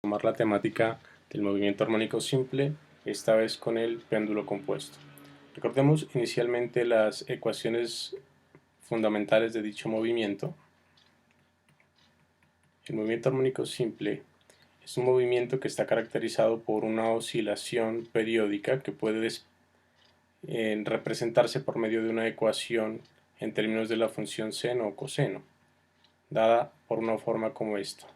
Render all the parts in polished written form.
Tomar la temática del movimiento armónico simple, esta vez con el péndulo compuesto. Recordemos inicialmente las ecuaciones fundamentales de dicho movimiento. El movimiento armónico simple es un movimiento que está caracterizado por una oscilación periódica que puede representarse por medio de una ecuación en términos de la función seno o coseno, dada por una forma como esta.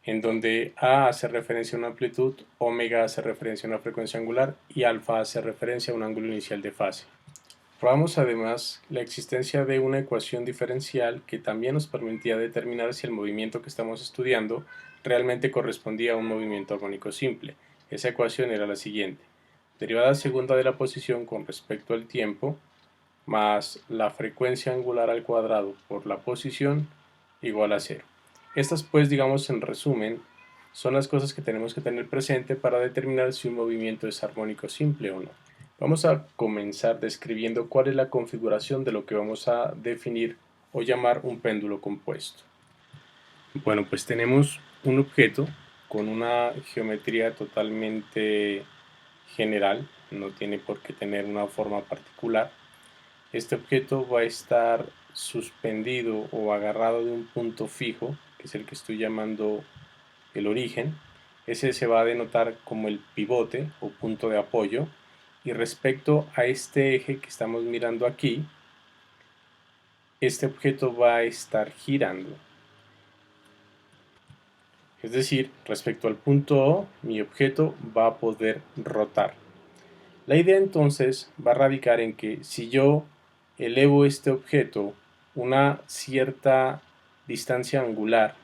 En donde A hace referencia a una amplitud, omega hace referencia a una frecuencia angular y alfa hace referencia a un ángulo inicial de fase. Probamos además la existencia de una ecuación diferencial que también nos permitía determinar si el movimiento que estamos estudiando realmente correspondía a un movimiento armónico simple. Esa ecuación era la siguiente: derivada segunda de la posición con respecto al tiempo más la frecuencia angular al cuadrado por la posición igual a 0. Estas, pues, digamos en resumen, son las cosas que tenemos que tener presente para determinar si un movimiento es armónico simple o no. Vamos a comenzar describiendo cuál es la configuración de lo que vamos a definir o llamar un péndulo compuesto. Bueno, pues tenemos un objeto con una geometría totalmente general, no tiene por qué tener una forma particular. Este objeto va a estar suspendido o agarrado de un punto fijo, que es el que estoy llamando el origen. Ese se va a denotar como el pivote o punto de apoyo. Y respecto a este eje que estamos mirando aquí, este objeto va a estar girando. Es decir, respecto al punto O, mi objeto va a poder rotar. La idea entonces va a radicar en que si yo elevo este objeto una cierta distancia angular,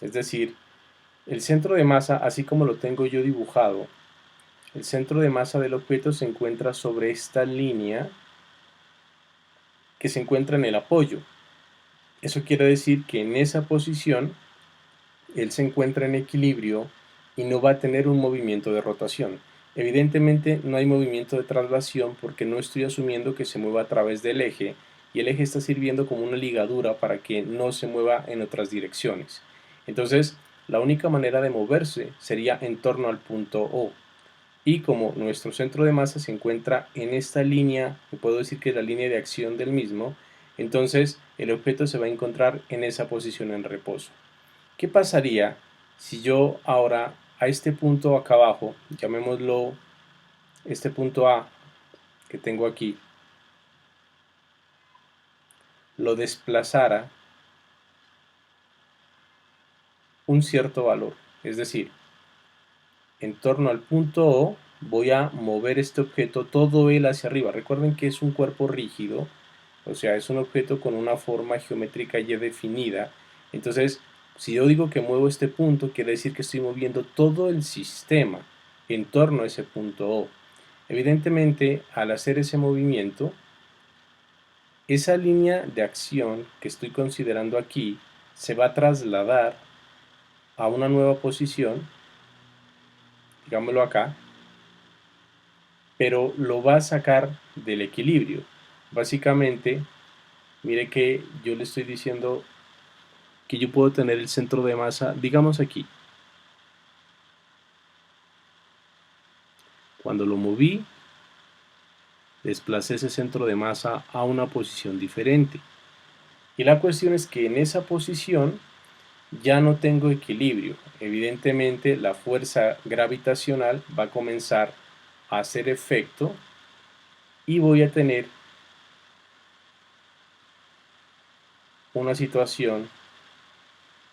es decir, el centro de masa, así como lo tengo yo dibujado, el centro de masa del objeto se encuentra sobre esta línea que se encuentra en el apoyo. Eso quiere decir que en esa posición él se encuentra en equilibrio y no va a tener un movimiento de rotación. Evidentemente no hay movimiento de traslación porque no estoy asumiendo que se mueva a través del eje, y el eje está sirviendo como una ligadura para que no se mueva en otras direcciones. Entonces, la única manera de moverse sería en torno al punto O. Y como nuestro centro de masa se encuentra en esta línea, que puedo decir que es la línea de acción del mismo, entonces el objeto se va a encontrar en esa posición en reposo. ¿Qué pasaría si yo ahora a este punto acá abajo, llamémoslo este punto A que tengo aquí, lo desplazara un cierto valor? Es decir, en torno al punto O voy a mover este objeto todo él hacia arriba. Recuerden que es un cuerpo rígido, o sea, es un objeto con una forma geométrica ya definida. Entonces, si yo digo que muevo este punto, quiere decir que estoy moviendo todo el sistema en torno a ese punto O. Evidentemente, al hacer ese movimiento, esa línea de acción que estoy considerando aquí se va a trasladar a una nueva posición, digámoslo acá, pero lo va a sacar del equilibrio. Básicamente, mire que yo le estoy diciendo que yo puedo tener el centro de masa, digamos aquí. Cuando lo moví, desplacé ese centro de masa a una posición diferente. Y la cuestión es que en esa posición ya no tengo equilibrio. Evidentemente la fuerza gravitacional va a comenzar a hacer efecto y voy a tener una situación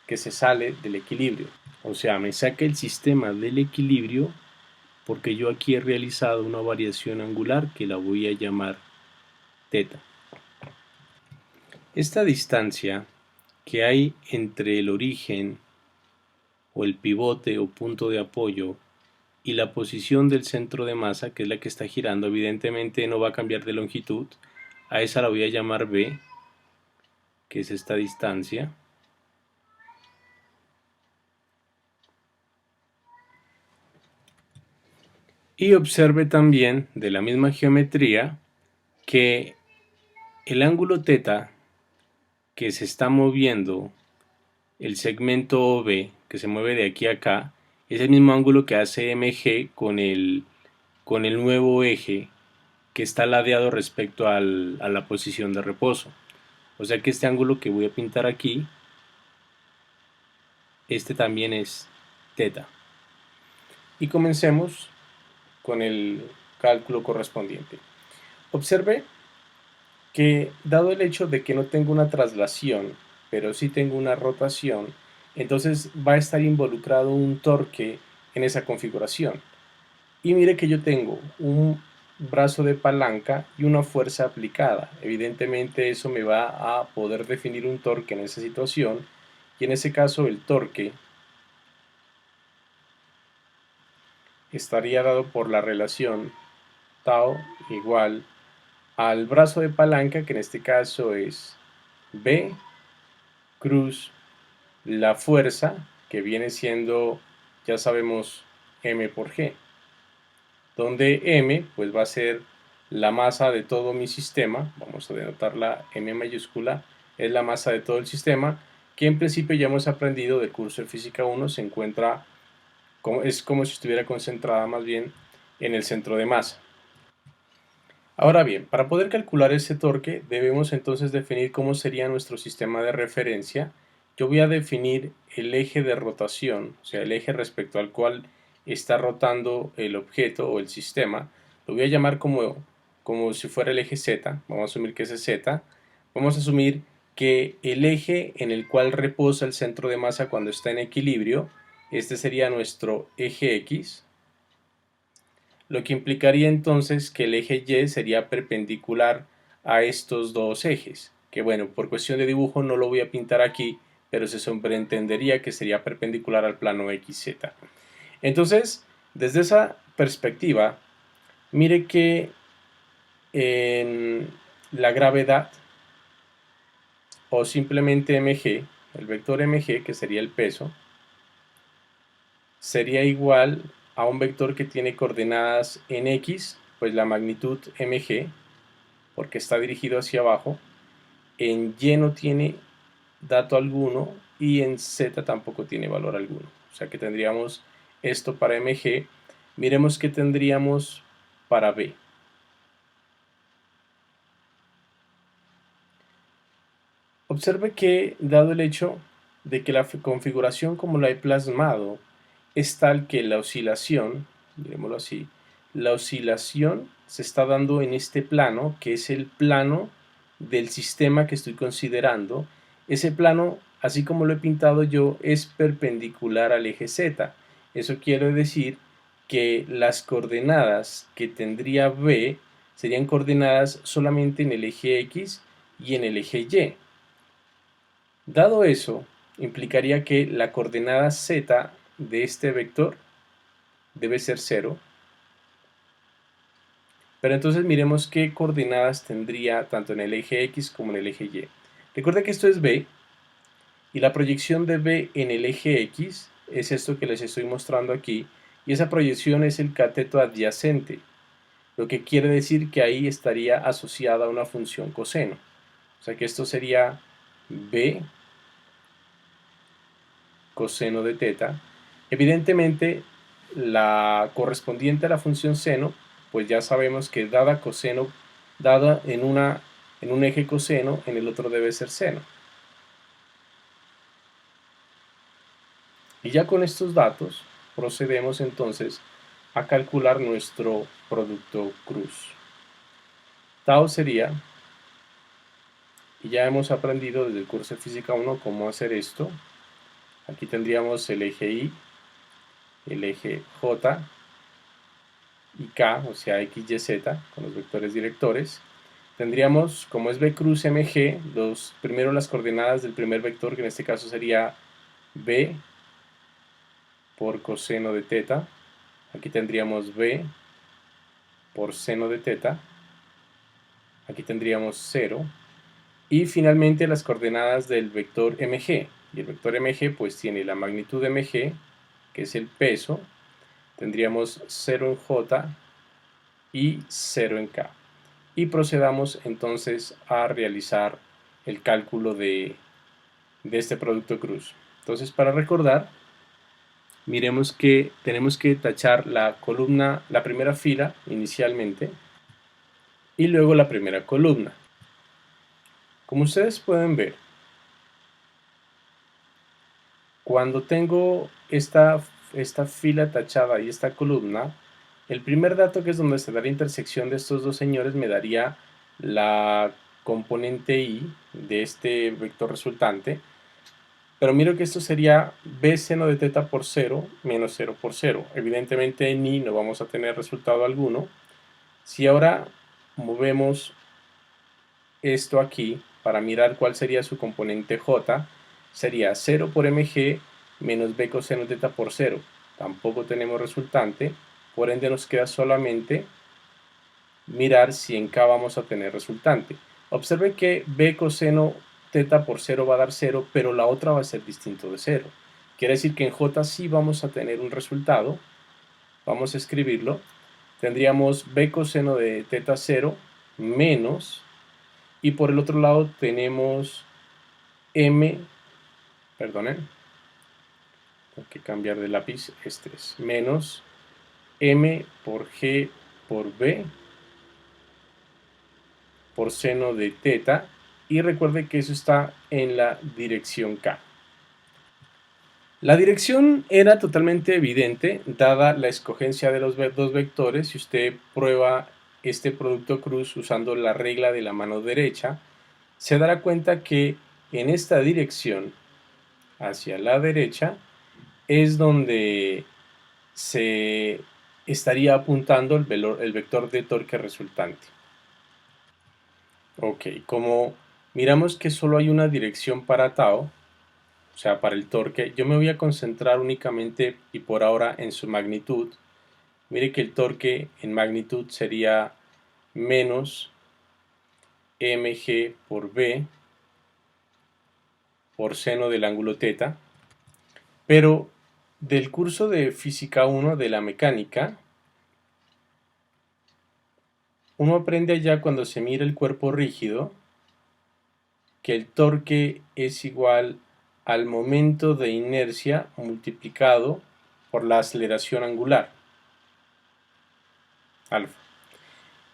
que se sale del equilibrio. O sea, me saca el sistema del equilibrio porque yo aquí he realizado una variación angular que la voy a llamar teta. Esta distancia que hay entre el origen o el pivote o punto de apoyo y la posición del centro de masa, que es la que está girando, evidentemente no va a cambiar de longitud. A esa la voy a llamar B, que es esta distancia. Y observe también de la misma geometría que el ángulo teta que se está moviendo el segmento OB, que se mueve de aquí a acá, es el mismo ángulo que hace MG con el nuevo eje que está ladeado respecto a la posición de reposo. O sea que este ángulo que voy a pintar aquí, este también es teta. Y comencemos con el cálculo correspondiente. Observe que dado el hecho de que no tengo una traslación, pero sí tengo una rotación, entonces va a estar involucrado un torque en esa configuración. Y mire que yo tengo un brazo de palanca y una fuerza aplicada. Evidentemente eso me va a poder definir un torque en esa situación, y en ese caso el torque estaría dado por la relación tau igual al brazo de palanca, que en este caso es B cruz la fuerza, que viene siendo, ya sabemos, M por G, donde M pues va a ser la masa de todo mi sistema. Vamos a denotar la M mayúscula, es la masa de todo el sistema, que en principio ya hemos aprendido del curso de física 1, se encuentra, es como si estuviera concentrada más bien en el centro de masa. Ahora bien, para poder calcular ese torque debemos entonces definir cómo sería nuestro sistema de referencia. Yo voy a definir el eje de rotación, o sea, el eje respecto al cual está rotando el objeto o el sistema. Lo voy a llamar como si fuera el eje Z. Vamos a asumir que ese es Z. Vamos a asumir que el eje en el cual reposa el centro de masa cuando está en equilibrio, este sería nuestro eje X, lo que implicaría entonces que el eje Y sería perpendicular a estos dos ejes, que bueno, por cuestión de dibujo no lo voy a pintar aquí, pero se sobreentendería que sería perpendicular al plano XZ. Entonces, desde esa perspectiva, mire que en la gravedad, o simplemente mg, el vector mg, que sería el peso, sería igual a un vector que tiene coordenadas en x, pues la magnitud mg, porque está dirigido hacia abajo, en y no tiene dato alguno y en z tampoco tiene valor alguno. O sea que tendríamos esto para mg. Miremos qué tendríamos para b. Observe que, dado el hecho de que la configuración como la he plasmado es tal que la oscilación, digámoslo así, la oscilación se está dando en este plano, que es el plano del sistema que estoy considerando. Ese plano, así como lo he pintado yo, es perpendicular al eje Z. Eso quiere decir que las coordenadas que tendría B serían coordenadas solamente en el eje X y en el eje Y. Dado eso, implicaría que la coordenada z de este vector debe ser 0. Pero entonces miremos qué coordenadas tendría tanto en el eje X como en el eje Y. Recuerda que esto es B, y la proyección de B en el eje X es esto que les estoy mostrando aquí, y esa proyección es el cateto adyacente, lo que quiere decir que ahí estaría asociada a una función coseno. O sea que esto sería B coseno de teta. Evidentemente, la correspondiente a la función seno, pues ya sabemos que dada coseno, dada en un eje coseno, en el otro debe ser seno. Y ya con estos datos procedemos entonces a calcular nuestro producto cruz. Tau sería, y ya hemos aprendido desde el curso de física 1 cómo hacer esto. Aquí tendríamos el eje Y, el eje J y K, o sea X, Y, Z, con los vectores directores. Tendríamos, como es B cruz MG, primero las coordenadas del primer vector, que en este caso sería B por coseno de teta. Aquí tendríamos B por seno de teta. Aquí tendríamos 0. Y finalmente las coordenadas del vector MG. Y el vector MG pues tiene la magnitud MG, que es el peso. Tendríamos 0 en J y 0 en K. Y procedamos entonces a realizar el cálculo de este producto cruz. Entonces, para recordar, miremos que tenemos que tachar la columna, la primera fila inicialmente y luego la primera columna. Como ustedes pueden ver, cuando tengo esta fila tachada y esta columna, el primer dato, que es donde se da la intersección de estos dos señores, me daría la componente y de este vector resultante. Pero miro que esto sería b seno de teta por 0 menos 0 por 0. Evidentemente en i no vamos a tener resultado alguno. Si ahora movemos esto aquí para mirar cuál sería su componente j, sería 0 por mg menos b coseno teta por 0. Tampoco tenemos resultante, por ende nos queda solamente mirar si en k vamos a tener resultante. Observen que b coseno teta por 0 va a dar 0, pero la otra va a ser distinto de 0. Quiere decir que en j sí vamos a tener un resultado. Vamos a escribirlo. Tendríamos b coseno de teta 0 menos, y por el otro lado tenemos perdonen, tengo que cambiar de lápiz, este es menos m por g por b por seno de teta, y recuerde que eso está en la dirección k. La dirección era totalmente evidente dada la escogencia de los dos vectores. Si usted prueba este producto cruz usando la regla de la mano derecha, se dará cuenta que en esta dirección hacia la derecha es donde se estaría apuntando el vector de torque resultante. Ok, como miramos que solo hay una dirección para tau, o sea, para el torque, yo me voy a concentrar únicamente y por ahora en su magnitud. Mire que el torque en magnitud sería menos mg por b por seno del ángulo teta. Pero del curso de física 1 de la mecánica, uno aprende ya cuando se mira el cuerpo rígido que el torque es igual al momento de inercia multiplicado por la aceleración angular, alfa.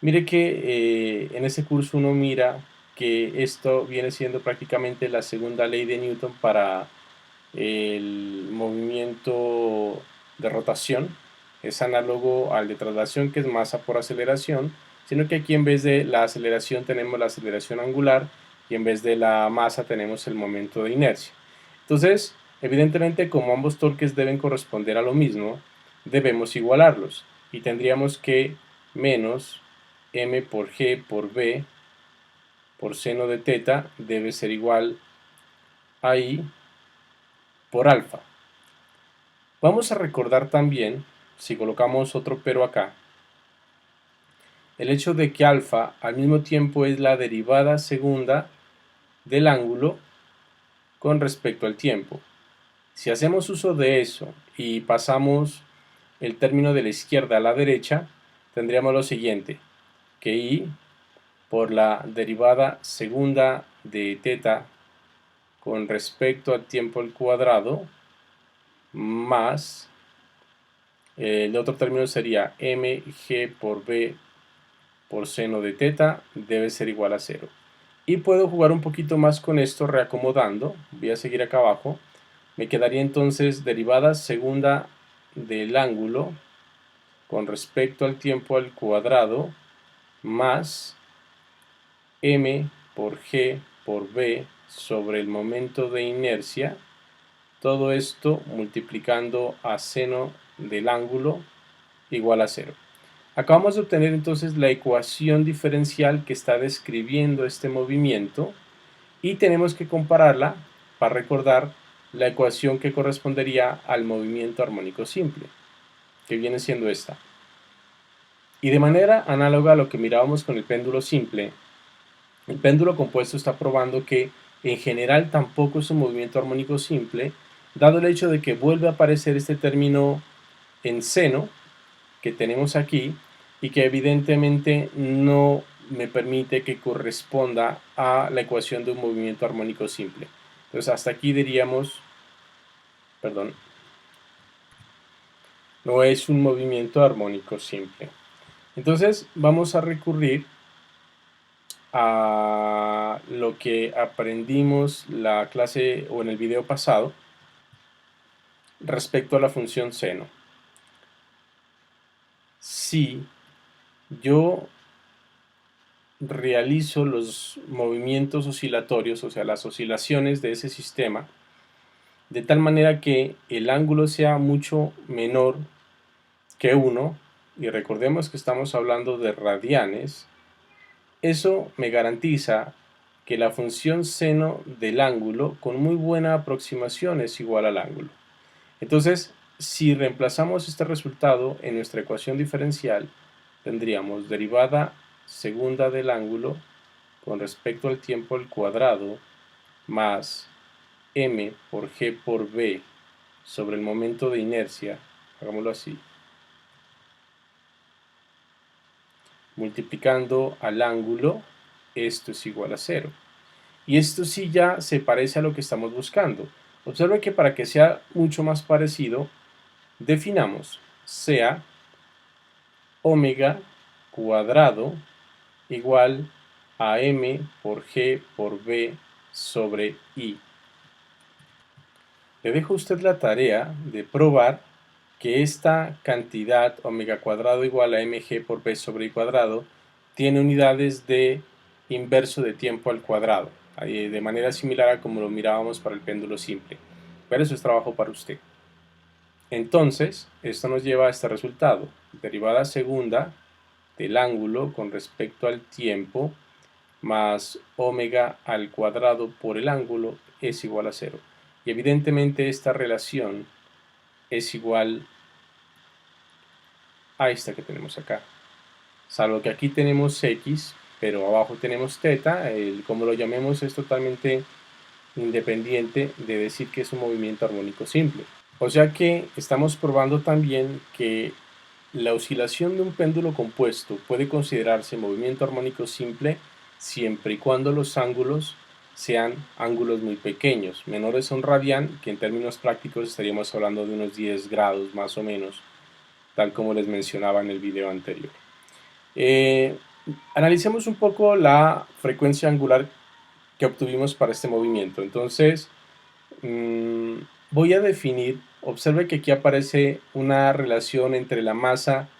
Mire que en ese curso uno mira que esto viene siendo prácticamente la segunda ley de Newton para el movimiento de rotación. Es análogo al de traslación, que es masa por aceleración, sino que aquí en vez de la aceleración tenemos la aceleración angular y en vez de la masa tenemos el momento de inercia. Entonces, evidentemente, como ambos torques deben corresponder a lo mismo, debemos igualarlos y tendríamos que menos m por g por b por seno de teta debe ser igual a i por alfa. Vamos a recordar también, si colocamos otro pero acá, el hecho de que alfa al mismo tiempo es la derivada segunda del ángulo con respecto al tiempo. Si hacemos uso de eso y pasamos el término de la izquierda a la derecha, tendríamos lo siguiente, que i por la derivada segunda de teta con respecto al tiempo al cuadrado más el otro término sería mg por b por seno de teta debe ser igual a 0. Y puedo jugar un poquito más con esto reacomodando. Voy a seguir acá abajo. Me quedaría entonces derivada segunda del ángulo con respecto al tiempo al cuadrado más m por g por b sobre el momento de inercia. Todo esto multiplicando a seno del ángulo igual a 0. Acabamos de obtener entonces la ecuación diferencial que está describiendo este movimiento y tenemos que compararla para recordar la ecuación que correspondería al movimiento armónico simple, que viene siendo esta. Y de manera análoga a lo que mirábamos con el péndulo simple, el péndulo compuesto está probando que en general tampoco es un movimiento armónico simple, dado el hecho de que vuelve a aparecer este término en seno que tenemos aquí y que evidentemente no me permite que corresponda a la ecuación de un movimiento armónico simple. Entonces hasta aquí diríamos, perdón, no es un movimiento armónico simple. Entonces vamos a recurrir a lo que aprendimos la clase o en el video pasado respecto a la función seno. Si yo realizo los movimientos oscilatorios, o sea, las oscilaciones de ese sistema, de tal manera que el ángulo sea mucho menor que 1, y recordemos que estamos hablando de radianes, eso me garantiza que la función seno del ángulo con muy buena aproximación es igual al ángulo. Entonces, si reemplazamos este resultado en nuestra ecuación diferencial, tendríamos derivada segunda del ángulo con respecto al tiempo al cuadrado más m por g por b sobre el momento de inercia, hagámoslo así, multiplicando al ángulo, esto es igual a 0. Y esto sí ya se parece a lo que estamos buscando. Observe que para que sea mucho más parecido, definamos sea omega cuadrado igual a m por g por b sobre i. Le dejo a usted la tarea de probar que esta cantidad omega cuadrado igual a mg por b sobre i cuadrado tiene unidades de inverso de tiempo al cuadrado, de manera similar a como lo mirábamos para el péndulo simple. Pero eso es trabajo para usted. Entonces, esto nos lleva a este resultado. Derivada segunda del ángulo con respecto al tiempo más omega al cuadrado por el ángulo es igual a 0. Y evidentemente esta relación es igual a esta que tenemos acá. Salvo que aquí tenemos x, pero abajo tenemos θ, como lo llamemos es totalmente independiente de decir que es un movimiento armónico simple. O sea que estamos probando también que la oscilación de un péndulo compuesto puede considerarse movimiento armónico simple siempre y cuando los ángulos sean ángulos muy pequeños, menores a un radián, que en términos prácticos estaríamos hablando de unos 10 grados más o menos, tal como les mencionaba en el video anterior. Analicemos un poco la frecuencia angular que obtuvimos para este movimiento. Entonces, voy a definir, observe que aquí aparece una relación entre la masa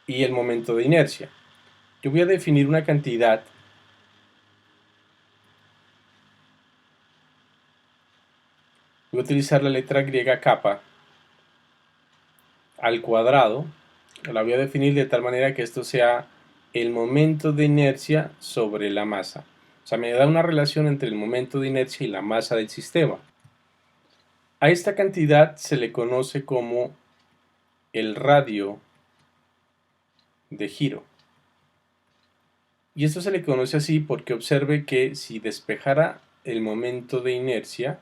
y el momento de inercia. Yo voy a definir una cantidad voy a utilizar la letra griega kappa al cuadrado, la voy a definir de tal manera que esto sea el momento de inercia sobre la masa. O sea, me da una relación entre el momento de inercia y la masa del sistema. A esta cantidad se le conoce como el radio de giro. Y esto se le conoce así porque observe que si despejara el momento de inercia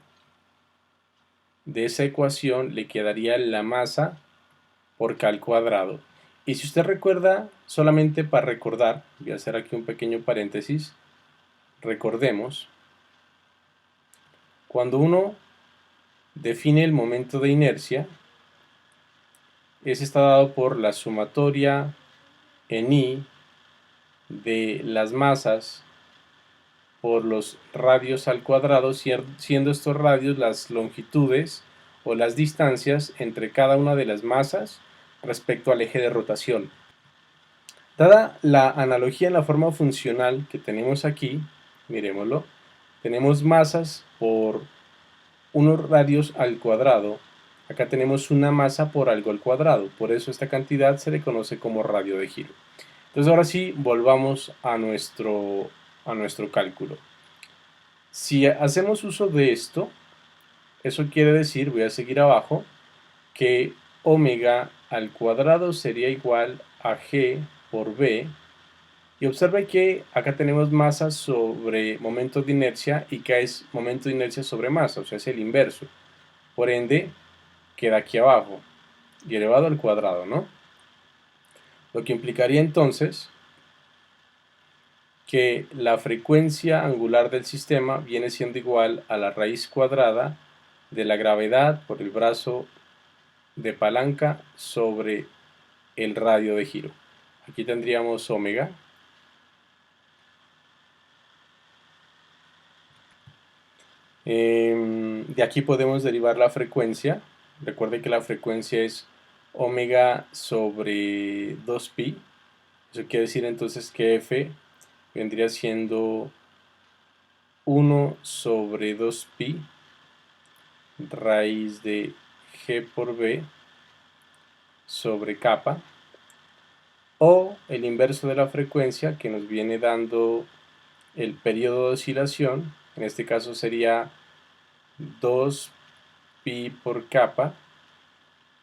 de esa ecuación le quedaría la masa por k al cuadrado. Y si usted recuerda, solamente para recordar, voy a hacer aquí un pequeño paréntesis, recordemos, cuando uno define el momento de inercia, ese está dado por la sumatoria en I de las masas por los radios al cuadrado, siendo estos radios las longitudes o las distancias entre cada una de las masas respecto al eje de rotación. Dada la analogía en la forma funcional que tenemos aquí, miremoslo, tenemos masas por unos radios al cuadrado, acá tenemos una masa por algo al cuadrado, por eso esta cantidad se le conoce como radio de giro. Entonces ahora sí, volvamos a nuestro cálculo. Si hacemos uso de esto, eso quiere decir, voy a seguir abajo, que omega al cuadrado sería igual a g por b, y observe que acá tenemos masa sobre momento de inercia y k es momento de inercia sobre masa, o sea es el inverso, por ende queda aquí abajo y elevado al cuadrado, ¿no? Lo que implicaría entonces que la frecuencia angular del sistema viene siendo igual a la raíz cuadrada de la gravedad por el brazo de palanca sobre el radio de giro. Aquí tendríamos omega. De aquí podemos derivar la frecuencia. Recuerde que la frecuencia es omega sobre 2pi. Eso quiere decir entonces que F vendría siendo 1 sobre 2pi raíz de G por B sobre kappa, o el inverso de la frecuencia que nos viene dando el periodo de oscilación. En este caso sería 2pi por kappa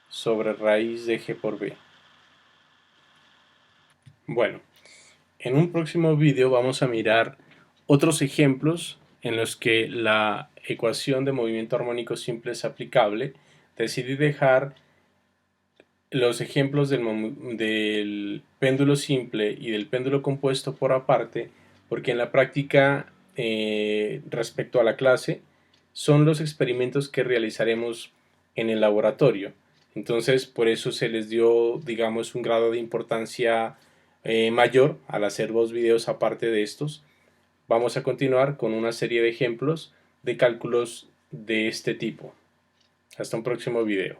sobre raíz de G por B. Bueno, en un próximo vídeo vamos a mirar otros ejemplos en los que la ecuación de movimiento armónico simple es aplicable. Decidí dejar los ejemplos del péndulo simple y del péndulo compuesto por aparte, porque en la práctica, respecto a la clase, son los experimentos que realizaremos en el laboratorio. Entonces, por eso se les dio, digamos, un grado de importancia mayor al hacer 2 videos aparte de estos. Vamos a continuar con una serie de ejemplos de cálculos de este tipo. Hasta un próximo video.